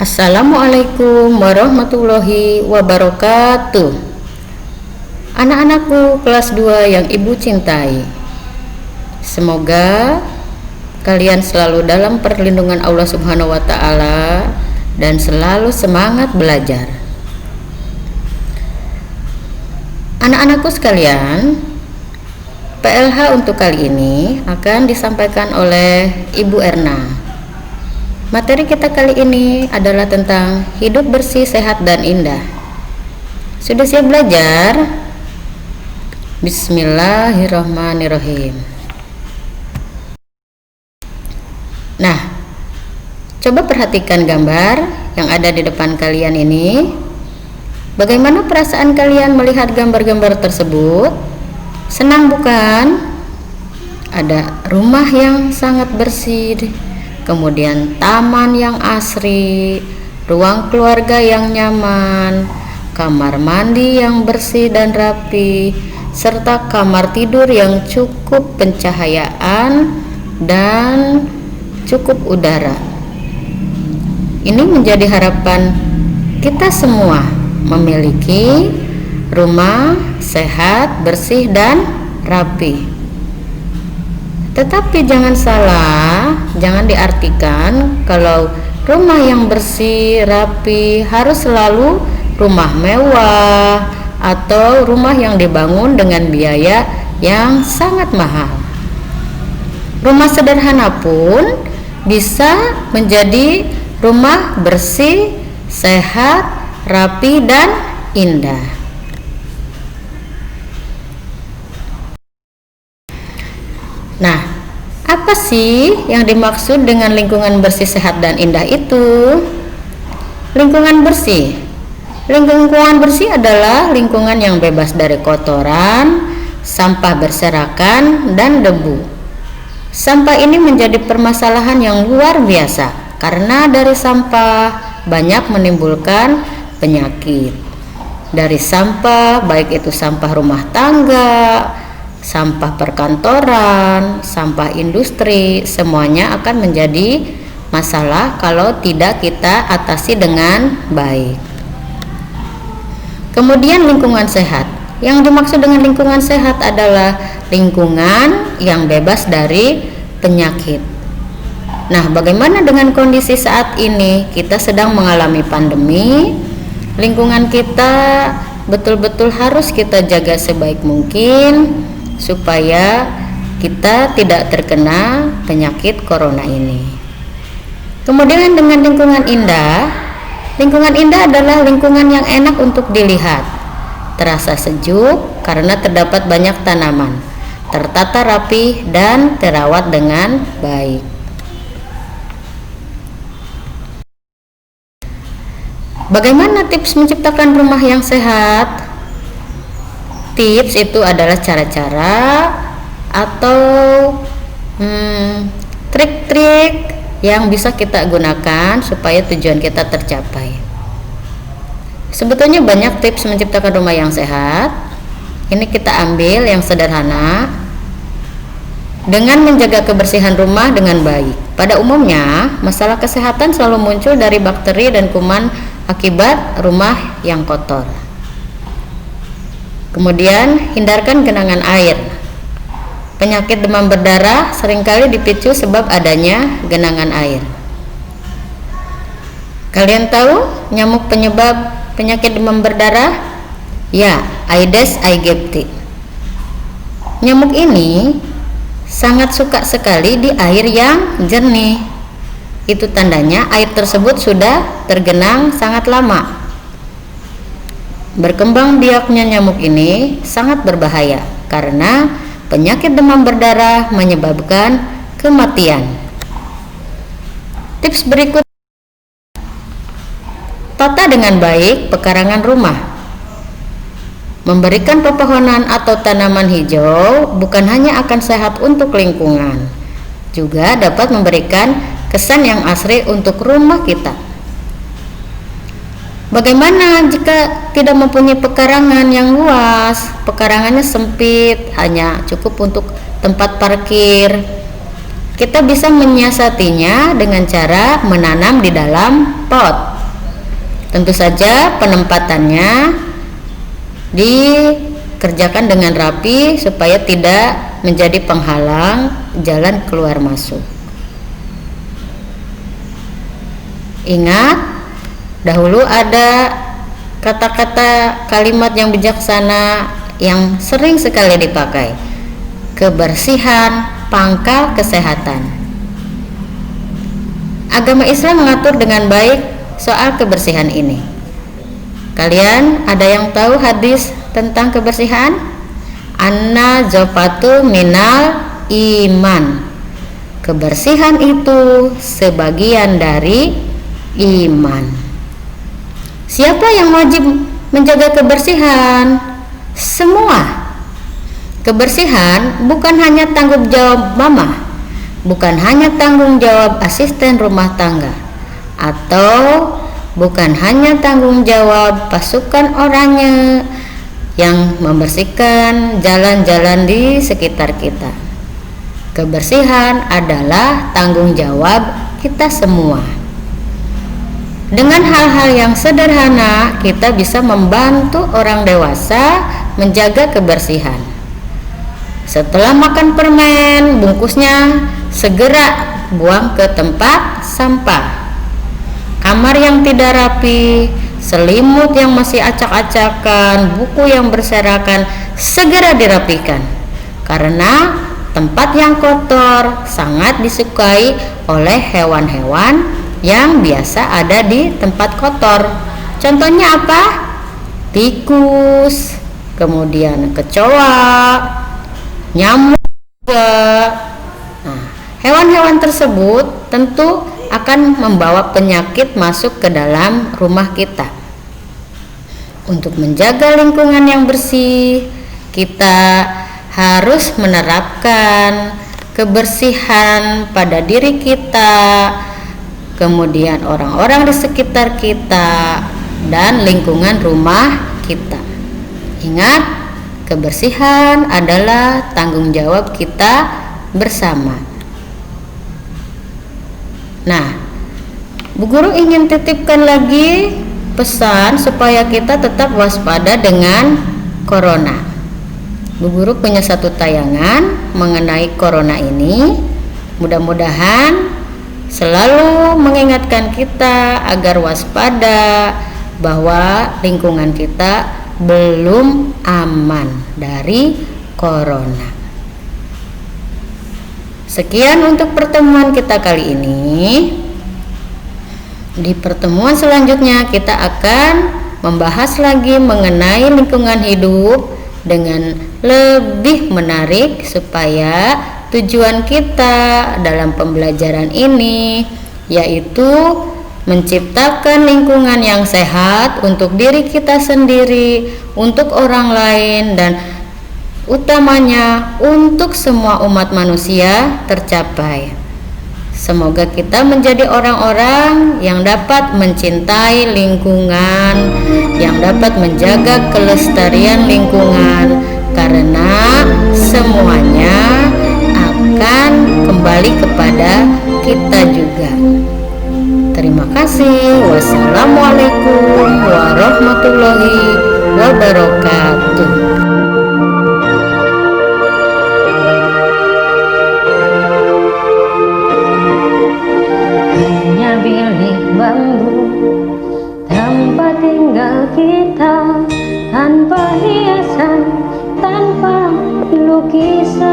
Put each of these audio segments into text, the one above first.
Assalamualaikum warahmatullahi wabarakatuh. Anak-anakku kelas 2 yang ibu cintai, semoga kalian selalu dalam perlindungan Allah Subhanahu wa Ta'ala dan selalu semangat belajar. Anak-anakku sekalian, PLH untuk kali ini akan disampaikan oleh Ibu Erna. Materi kita kali ini adalah tentang hidup bersih, sehat, dan indah. Sudah siap belajar? Bismillahirrahmanirrahim. Nah, coba perhatikan gambar yang ada di depan kalian ini. Bagaimana perasaan kalian melihat gambar-gambar tersebut? Senang bukan? Ada rumah yang sangat bersih, kemudian taman yang asri, ruang keluarga yang nyaman, kamar mandi yang bersih dan rapi, serta kamar tidur yang cukup pencahayaan dan cukup udara. Ini menjadi harapan kita semua memiliki rumah sehat, bersih, dan rapi. Tetapi jangan salah, jangan diartikan kalau rumah yang bersih, rapi harus selalu rumah mewah atau rumah yang dibangun dengan biaya yang sangat mahal. Rumah sederhana pun bisa menjadi rumah bersih, sehat, rapi, dan indah. Nah, apa sih yang dimaksud dengan lingkungan bersih, sehat, dan indah itu? Lingkungan bersih. Lingkungan bersih adalah lingkungan yang bebas dari kotoran, sampah berserakan, dan debu. Sampah ini menjadi permasalahan yang luar biasa karena dari sampah banyak menimbulkan penyakit. Dari sampah, baik itu sampah rumah tangga, sampah perkantoran, sampah industri, semuanya akan menjadi masalah kalau tidak kita atasi dengan baik. Kemudian lingkungan sehat. Yang dimaksud dengan lingkungan sehat adalah lingkungan yang bebas dari penyakit. Nah, bagaimana dengan kondisi saat ini? Kita sedang mengalami pandemi. Lingkungan kita betul-betul harus kita jaga sebaik mungkin supaya kita tidak terkena penyakit corona ini. Kemudian dengan lingkungan indah. Lingkungan indah adalah lingkungan yang enak untuk dilihat, terasa sejuk karena terdapat banyak tanaman, tertata rapi dan terawat dengan baik. Bagaimana tips menciptakan rumah yang sehat? Tips itu adalah cara-cara atau trik-trik yang bisa kita gunakan supaya tujuan kita tercapai. Sebetulnya banyak tips menciptakan rumah yang sehat. Ini kita ambil yang sederhana. Dengan menjaga kebersihan rumah dengan baik. Pada umumnya, masalah kesehatan selalu muncul dari bakteri dan kuman akibat rumah yang kotor. Kemudian hindarkan genangan air. Penyakit demam berdarah seringkali dipicu sebab adanya genangan air. Kalian tahu nyamuk penyebab penyakit demam berdarah? Ya, Aedes aegypti. Nyamuk ini sangat suka sekali di air yang jernih. Itu tandanya air tersebut sudah tergenang sangat lama. Berkembang biaknya nyamuk ini sangat berbahaya karena penyakit demam berdarah menyebabkan kematian. Tips berikut: tata dengan baik pekarangan rumah. Memberikan pepohonan atau tanaman hijau bukan hanya akan sehat untuk lingkungan, juga dapat memberikan kesan yang asri untuk rumah kita. Bagaimana jika tidak mempunyai pekarangan yang luas? Pekarangannya sempit, hanya cukup untuk tempat parkir. Kita bisa menyiasatinya dengan cara menanam di dalam pot. Tentu saja penempatannya dikerjakan dengan rapi supaya tidak menjadi penghalang jalan keluar masuk. Ingat, dahulu ada kata-kata kalimat yang bijaksana yang sering sekali dipakai. Kebersihan pangkal kesehatan. Agama Islam mengatur dengan baik soal kebersihan ini. Kalian ada yang tahu hadis tentang kebersihan? An-nazafatu minal iman. Kebersihan itu sebagian dari iman. Siapa yang wajib menjaga kebersihan? Semua. Kebersihan bukan hanya tanggung jawab mama, bukan hanya tanggung jawab asisten rumah tangga, atau bukan hanya tanggung jawab pasukan oranye yang membersihkan jalan-jalan di sekitar kita. Kebersihan adalah tanggung jawab kita semua. Dengan hal-hal yang sederhana, kita bisa membantu orang dewasa menjaga kebersihan. Setelah makan permen, bungkusnya segera buang ke tempat sampah. Kamar yang tidak rapi, selimut yang masih acak-acakan, buku yang berserakan, segera dirapikan. Karena tempat yang kotor sangat disukai oleh hewan-hewan yang biasa ada di tempat kotor. Contohnya apa? Tikus, kemudian kecoa, nyamuk juga. Nah, hewan-hewan tersebut tentu akan membawa penyakit masuk ke dalam rumah kita. Untuk menjaga lingkungan yang bersih, kita harus menerapkan kebersihan pada diri kita, kemudian orang-orang di sekitar kita, dan lingkungan rumah kita. Ingat, kebersihan adalah tanggung jawab kita bersama. Nah, Bu Guru ingin titipkan lagi pesan supaya kita tetap waspada dengan corona. Bu Guru punya satu tayangan mengenai corona ini. Mudah-mudahan selalu mengingatkan kita agar waspada bahwa lingkungan kita belum aman dari corona. Sekian untuk pertemuan kita kali ini. Di pertemuan selanjutnya kita akan membahas lagi mengenai lingkungan hidup dengan lebih menarik supaya tujuan kita dalam pembelajaran ini yaitu menciptakan lingkungan yang sehat untuk diri kita sendiri, untuk orang lain, dan utamanya untuk semua umat manusia tercapai. Semoga kita menjadi orang-orang yang dapat mencintai lingkungan, yang dapat menjaga kelestarian lingkungan, karena semuanya akan kembali kepada kita juga. Terima kasih. Wassalamualaikum warahmatullahi wabarakatuh. Tanpa tinggal kita, tanpa hiasan, tanpa lukisan,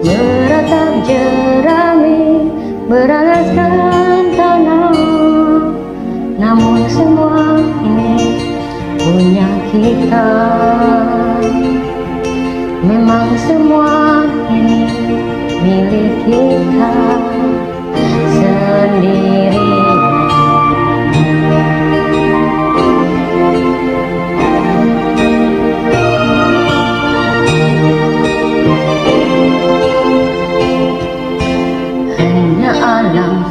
meratap jerami, beralaskan tanah. Namun semua ini punya kita. Memang semua ini milik kita sendiri. Hanya alam